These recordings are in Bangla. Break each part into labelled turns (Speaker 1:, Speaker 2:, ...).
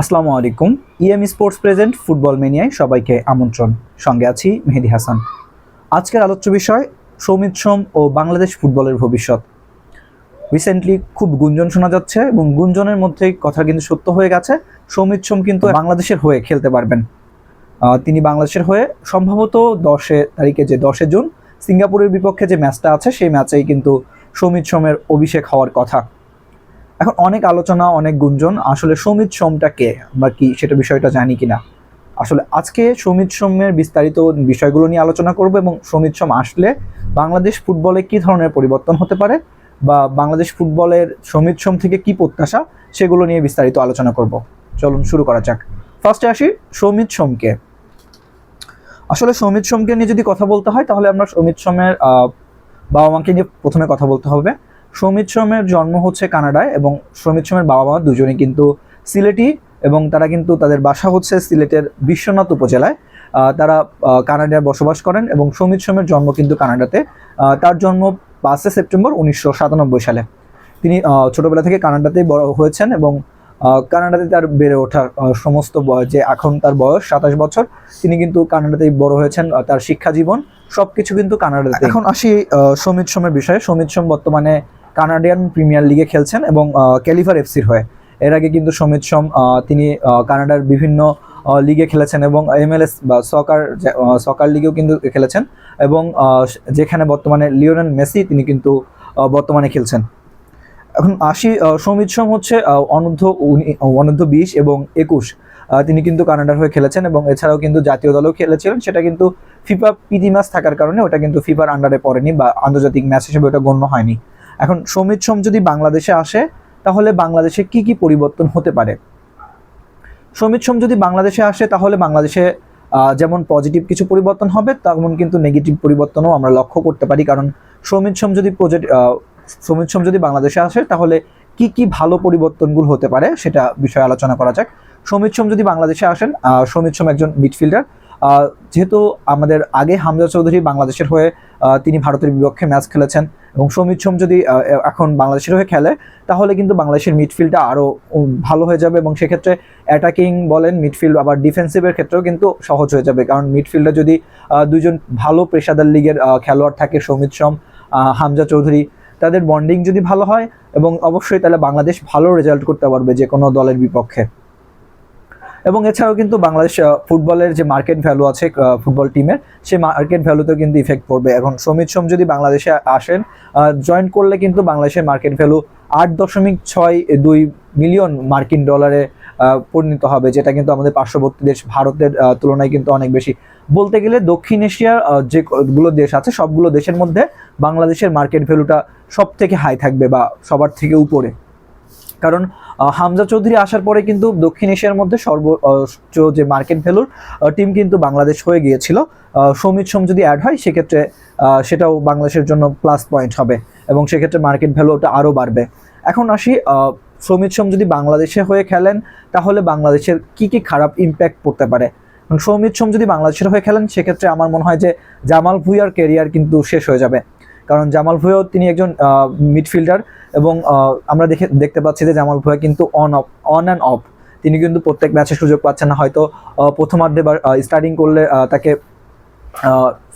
Speaker 1: আসসালামু আলাইকুম। স্পোর্টস প্রেজেন্ট ফুটবল মেনিয়ায় সবাইকে আমন্ত্রণ। সঙ্গে আছি মেহেদী হাসান। আজকের আলোচ্য বিষয় সৌমিত সোম ও বাংলাদেশ ফুটবলের ভবিষ্যৎ। রিসেন্টলি খুব গুঞ্জন শোনা যাচ্ছে এবং গুঞ্জনের মধ্যে কথা কিন্তু সত্য হয়ে গেছে। সৌমিত সোম কিন্তু বাংলাদেশের হয়ে খেলতে পারবেন। তিনি বাংলাদেশের হয়ে সম্ভবত 10 তারিখে যে 10 জুন সিঙ্গাপুরের বিপক্ষে যে ম্যাচটা আছে সেই ম্যাচেই কিন্তু সৌমিত সোমের অভিষেক হওয়ার কথা। এখন অনেক আলোচনা, অনেক গুঞ্জন, আসলে সৌমিত সোমটা কে বা কি সেটা বিষয়টা জানি কিনা। আসলে আজকে সৌমিত সোমের বিস্তারিত বিষয়গুলো নিয়ে আলোচনা করব এবং সৌমিত সোম আসলে বাংলাদেশ ফুটবলে কি ধরনের পরিবর্তন হতে পারে বা বাংলাদেশ ফুটবলের সৌমিত সোম থেকে কি প্রত্যাশা সেগুলো নিয়ে বিস্তারিত আলোচনা করব। চলুন শুরু করা যাক। ফার্স্টে আসি সৌমিত সোমকে। আসলে সৌমিত সোমকে নিয়ে যদি কথা বলতে হয় তাহলে আমরা সৌমিত সোমের বাবা মাকে নিয়ে প্রথমে কথা বলতে হবে। সৌমিত সোমের জন্ম হচ্ছে কানাডায় এবং সৌমিত সোমের বাবা মা দুজনেই কিন্তু সিলেটি এবং তারা কিন্তু তাদের বাসা হচ্ছে সিলেটের বিশ্বনাথ উপজেলায়। তারা কানাডায় বসবাস করেন এবং সৌমিত সোমের জন্ম কিন্তু কানাডাতে। তার জন্ম 5 সেপ্টেম্বর 1997 সালে। তিনি ছোটবেলা থেকে কানাডাতেই বড় হয়েছেন এবং কানাডাতে তার বেড়ে ওঠা সমস্ত যে এখন তার বয়স 27 বছর, তিনি কিন্তু কানাডাতেই বড় হয়েছেন। তার শিক্ষা জীবন সবকিছু কিন্তু কানাডাতে। এখন আসি সৌমিত সোমের বিষয়ে। সৌমিত সোম বর্তমানে কানাডিয়ান প্রিমিয়ার লিগে খেলছেন এবং ক্যালিভার এফসির হয়ে। এর আগে কিন্তু সৌমিত সোম তিনি কানাডার বিভিন্ন লিগে খেলেছেন এবং MLS বা সকার লিগেও কিন্তু খেলেছেন এবং যেখানে বর্তমানে লিওনেল মেসি তিনি কিন্তু বর্তমানে খেলছেন। এখন আসি সৌমিত সোম হচ্ছে অনূর্ধ্ব 20 এবং 21 তিনি কিন্তু কানাডার হয়ে খেলেছেন এবং এছাড়াও কিন্তু জাতীয় দলেও খেলেছিলেন। সেটা কিন্তু ফিফা প্রীতি ম্যাচ থাকার কারণে ওটা কিন্তু ফিফার আন্ডারে পড়েনি বা আন্তর্জাতিক ম্যাচ হিসেবে ওটা গণ্য হয়নি। এখন সৌমিত সোম যদি বাংলাদেশে আসে তাহলে বাংলাদেশে কি কি পরিবর্তন হতে পারে? সৌমিত সোম যদি বাংলাদেশে আসে তাহলে বাংলাদেশে যেমন পজিটিভ কিছু পরিবর্তন হবে তেমন কিন্তু নেগেটিভ পরিবর্তনও আমরা লক্ষ্য করতে পারি। কারণ সৌমিত সোম যদি বাংলাদেশে আসে তাহলে কি কি ভালো পরিবর্তনগুলো হতে পারে সেটা বিষয়ে আলোচনা করা যাক। সৌমিত সোম যদি বাংলাদেশে আসেন, সৌমিত সোম একজন মিডফিল্ডার। যেহেতু আমাদের আগে হামজা চৌধুরী বাংলাদেশের হয়ে তিনি ভারতের বিপক্ষে ম্যাচ খেলেছেন এবং সৌমিত সোম যদি এখন বাংলাদেশের হয়ে খেলে তাহলে কিন্তু বাংলাদেশের মিডফিল্ডটা আরও ভালো হয়ে যাবে এবং সেক্ষেত্রে অ্যাটাকিং বলেন, মিডফিল্ড আবার ডিফেন্সিভের ক্ষেত্রেও কিন্তু সহজ হয়ে যাবে। কারণ মিডফিল্ডে যদি দুজন ভালো পেশাদার লিগের খেলোয়াড় থাকে, সৌমিত সোম, হামজা চৌধুরী, তাদের বন্ডিং যদি ভালো হয় এবং অবশ্যই তাহলে বাংলাদেশ ভালো রেজাল্ট করতে পারবে যে কোনো দলের বিপক্ষে। এবং এছাড়াও কিন্তু বাংলাদেশ ফুটবলের যে মার্কেট ভ্যালু আছে ফুটবল টিমের, সেই মার্কেট ভ্যালুতেও কিন্তু ইফেক্ট পড়বে। এখন সৌমিত সোম যদি বাংলাদেশে আসেন, জয়েন করলে কিন্তু বাংলাদেশের মার্কেট ভ্যালু 8.62 মিলিয়ন মার্কিন ডলারে পরিণত হবে, যেটা কিন্তু আমাদের পার্শ্ববর্তী দেশ ভারতের তুলনায় কিন্তু অনেক বেশি। বলতে গেলে দক্ষিণ এশিয়ার যেগুলো দেশ আছে সবগুলো দেশের মধ্যে বাংলাদেশের মার্কেট ভ্যালুটা সব থেকে হাই থাকবে বা সবার থেকে উপরে। কারণ হামজা চৌধুরী আসার পরে কিন্তু দক্ষিণ এশিয়ার মধ্যে সর্বোচ্চ যে মার্কেট ভ্যালুর টিম কিন্তু বাংলাদেশ হয়ে গিয়েছিল। সৌমিত সোম যদি অ্যাড হয় সেক্ষেত্রে সেটাও বাংলাদেশের জন্য প্লাস পয়েন্ট হবে এবং সেক্ষেত্রে মার্কেট ভ্যালুটা আরও বাড়বে। এখন আসি সৌমিত সোম যদি বাংলাদেশে হয়ে খেলেন তাহলে বাংলাদেশের কি কি খারাপ ইম্প্যাক্ট পড়তে পারে। সৌমিত সোম যদি বাংলাদেশের হয়ে খেলেন সেক্ষেত্রে আমার মনে হয় যে জামাল ভুঁইয়ার ক্যারিয়ার কিন্তু শেষ হয়ে যাবে। কারণ জামাল ভুঁইয়াও তিনি একজন মিডফিল্ডার এবং আমরা দেখতে পাচ্ছি যে জামাল ভুঁইয়া কিন্তু অন অ্যান্ড অফ, তিনি কিন্তু প্রত্যেক ম্যাচে সুযোগ পাচ্ছেন না। হয়তো প্রথমার্ধে বা স্টার্টিং করলে তাকে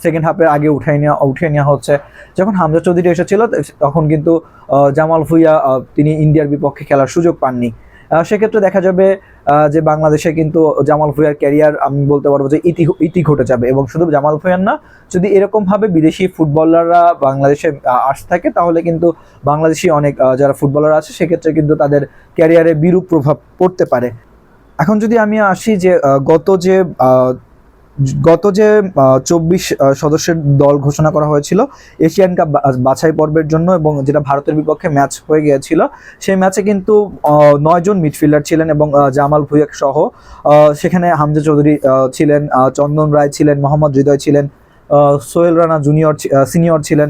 Speaker 1: সেকেন্ড হাফের আগে উঠিয়ে নেওয়া হচ্ছে। যখন হামজা চৌধুরী এসেছিল তখন কিন্তু জামাল ভুঁইয়া তিনি ইন্ডিয়ার বিপক্ষে খেলার সুযোগ পাননি। সেক্ষেত্রে দেখা যাবে যে বাংলাদেশে কিন্তু জামাল ভুঁইয়ার ক্যারিয়ার আমি বলতে পারবো যে ইতি ঘটে যাবে। এবং শুধু জামাল ভুঁইয়ার না, যদি এরকমভাবে বিদেশি ফুটবলাররা বাংলাদেশে আসতে থাকে তাহলে কিন্তু বাংলাদেশি অনেক যারা ফুটবলার আছে সেক্ষেত্রে কিন্তু তাদের ক্যারিয়ারে বিরূপ প্রভাব পড়তে পারে। এখন যদি আমি আসি যে গত যে 24 সদস্যের দল ঘোষণা করা হয়েছিল এশিয়ান কাপ বাছাই পর্বের জন্য এবং যেটা ভারতের বিপক্ষে ম্যাচ হয়ে গিয়েছিল, সেই ম্যাচে কিন্তু 9 জন মিডফিল্ডার ছিলেন এবং জামাল ভুঁইয়া সহ সেখানে হামজা চৌধুরী ছিলেন, চন্দন রায় ছিলেন, মোহাম্মদ হৃদয় ছিলেন, সোহেল রানা সিনিয়র ছিলেন,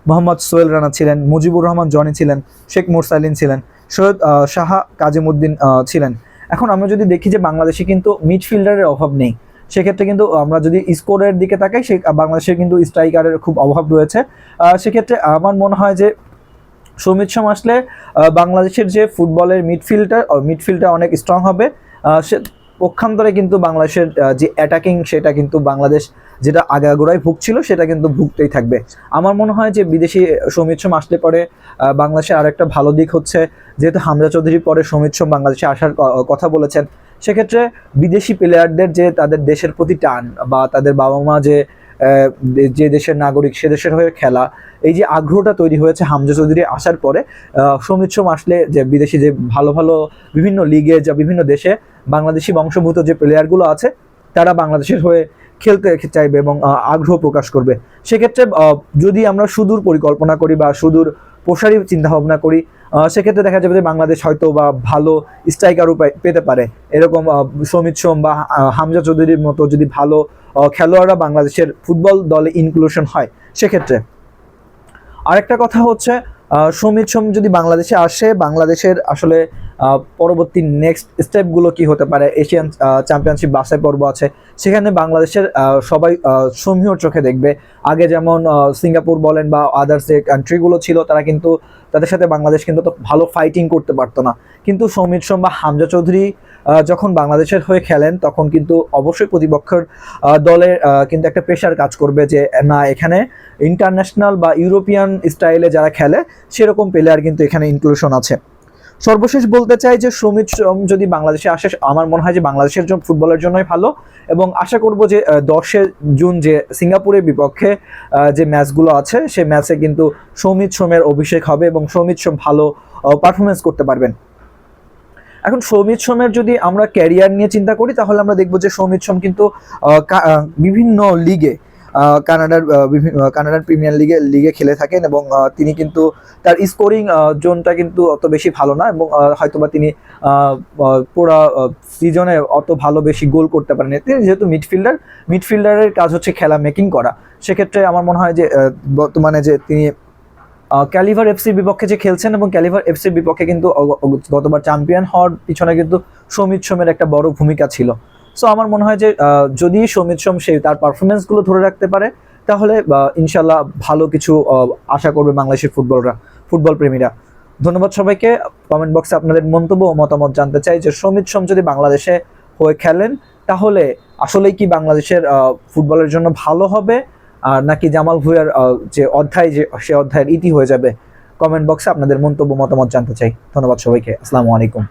Speaker 1: মোহাম্মদ সোহেল রানা ছিলেন, মুজিবুর রহমান জনি ছিলেন, শেখ মুরসালিন ছিলেন, সৈয়দ শাহ কাজিমুদ্দিন ছিলেন। এখন আমরা যদি দেখি যে বাংলাদেশে কিন্তু মিডফিল্ডারের অভাব নেই, সেক্ষেত্রে কিন্তু আমরা যদি স্কোরের দিকে তাকাই বাংলাদেশের কিন্তু স্ট্রাইকারের খুব অভাব রয়েছে। সেক্ষেত্রে আমার মনে হয় যে সৌমিত সোম আসলে বাংলাদেশের যে ফুটবলের মিডফিল্ডটা অনেক স্ট্রং হবে। সে পক্ষান্তরে কিন্তু বাংলাদেশের যে অ্যাটাকিং সেটা কিন্তু বাংলাদেশ যেটা আগাগোড়ায় ভুগছিল সেটা কিন্তু ভুগতেই থাকবে। আমার মনে হয় যে বিদেশি সৌমিত সোম আসলে পরে বাংলাদেশের আরেকটা ভালো দিক হচ্ছে, যেহেতু হামজা চৌধুরী পরে সৌমিত সোম বাংলাদেশে আসার কথা বলেছেন, সেক্ষেত্রে বিদেশি প্লেয়ারদের যে তাদের দেশের প্রতি টান বা তাদের বাবা মা যে দেশের নাগরিক সে দেশের হয়ে খেলা, এই যে আগ্রহটা তৈরি হয়েছে হামজা চৌধুরী আসার পরে, সৌমিত সোম আসলে যে বিদেশি যে ভালো ভালো বিভিন্ন লিগে যা বিভিন্ন দেশে বাংলাদেশি বংশোদ্ভূত যে প্লেয়ারগুলো আছে তারা বাংলাদেশের হয়ে খেলতে চাইবে এবং আগ্রহ প্রকাশ করবে। সেক্ষেত্রে যদি আমরা সুদূর পরিকল্পনা করি বা সুদূর প্রসারী চিন্তাভাবনা করি, সেক্ষেত্রে দেখা যাবে যে বাংলাদেশ হয়তো বা ভালো স্ট্রাইকারও পেতে পারে। এরকম সৌমিত সোম বা হামজা চৌধুরীর মতো যদি ভালো খেলোয়াড়রা বাংলাদেশের ফুটবল দলে ইনক্লুশন হয়, সেক্ষেত্রে আরেকটা কথা হচ্ছে সৌমিত সোম যদি বাংলাদেশে আসে, বাংলাদেশের আসলে পরবর্তী নেক্সট স্টেপগুলো কি হতে পারে। এশিয়ান চ্যাম্পিয়নশিপ বাছাই পর্ব আছে, সেখানে বাংলাদেশের সবাই সমীহর চোখে দেখবে। আগে যেমন সিঙ্গাপুর বলেন বা আদার্স যে কান্ট্রিগুলো ছিল, তারা কিন্তু তাদের সাথে বাংলাদেশ কিন্তু তো ভালো ফাইটিং করতে পারতো না। কিন্তু সৌমিত সোম বা হামজা চৌধুরী যখন বাংলাদেশের হয়ে খেলেন, তখন কিন্তু অবশ্যই প্রতিপক্ষের দলের কিন্তু একটা প্রেশার কাজ করবে যে না, এখানে ইন্টারন্যাশনাল বা ইউরোপিয়ান স্টাইলে যারা খেলে সেরকম প্লেয়ার কিন্তু এখানে ইনক্লুশন আছে। সর্বশেষ বলতে চাই যে সৌমিত সোম যদি বাংলাদেশে আসে, আমার মনে হয় যে বাংলাদেশের জন্য ফুটবলের জন্যই ভালো, এবং আশা করব যে 10 জুন যে সিঙ্গাপুরের বিপক্ষে যে ম্যাচগুলো আছে সেই ম্যাচে কিন্তু সৌমিত সোমের অভিষেক হবে এবং সৌমিত সোম ভালো পারফরমেন্স করতে পারবেন। এখন সৌমিত সোমের যদি আমরা ক্যারিয়ার নিয়ে চিন্তা করি, তাহলে আমরা দেখব যে সৌমিত সোম কিন্তু বিভিন্ন লিগে কানাডার প্রিমিয়ার লিগে খেলে থাকেন এবং তিনি কিন্তু তার স্কোরিং জোনটা কিন্তু অত বেশি ভালো না, এবং হয়তোবা তিনি পুরো সিজনে অত ভালো বেশি গোল করতে পারেন। তিনি যেহেতু মিডফিল্ডারের কাজ হচ্ছে খেলা মেকিং করা, সেক্ষেত্রে আমার মনে হয় যে বর্তমানে যে তিনি ক্যালিভার এফসির বিপক্ষে যে খেলছেন, এবং ক্যালিভার এফসির বিপক্ষে কিন্তু গতবার চ্যাম্পিয়ন হওয়ার পিছনে কিন্তু সৌমিত সোমের একটা বড় ভূমিকা ছিল। সো আমার মনে হয় যে যদি সৌমিত সোম তার পারফরমেন্সগুলো ধরে রাখতে পারে, তাহলে ইনশাল্লাহ ভালো কিছু আশা করবে বাংলাদেশের ফুটবল প্রেমীরা। ধন্যবাদ সবাইকে। কমেন্ট বক্সে আপনাদের মন্তব্য ও মতামত জানতে চাই যে সৌমিত সোম যদি বাংলাদেশে হয়ে খেলেন, তাহলে আসলেই কি বাংলাদেশের ফুটবলের জন্য ভালো হবে, আর নাকি জামাল ভুঁইয়ার সে অধ্যায়ের ইতি হয়ে যাবে। কমেন্ট বক্সে আপনাদের মন্তব্য মতামত জানতে চাই। ধন্যবাদ সবাইকে। আসসালামু আলাইকুম।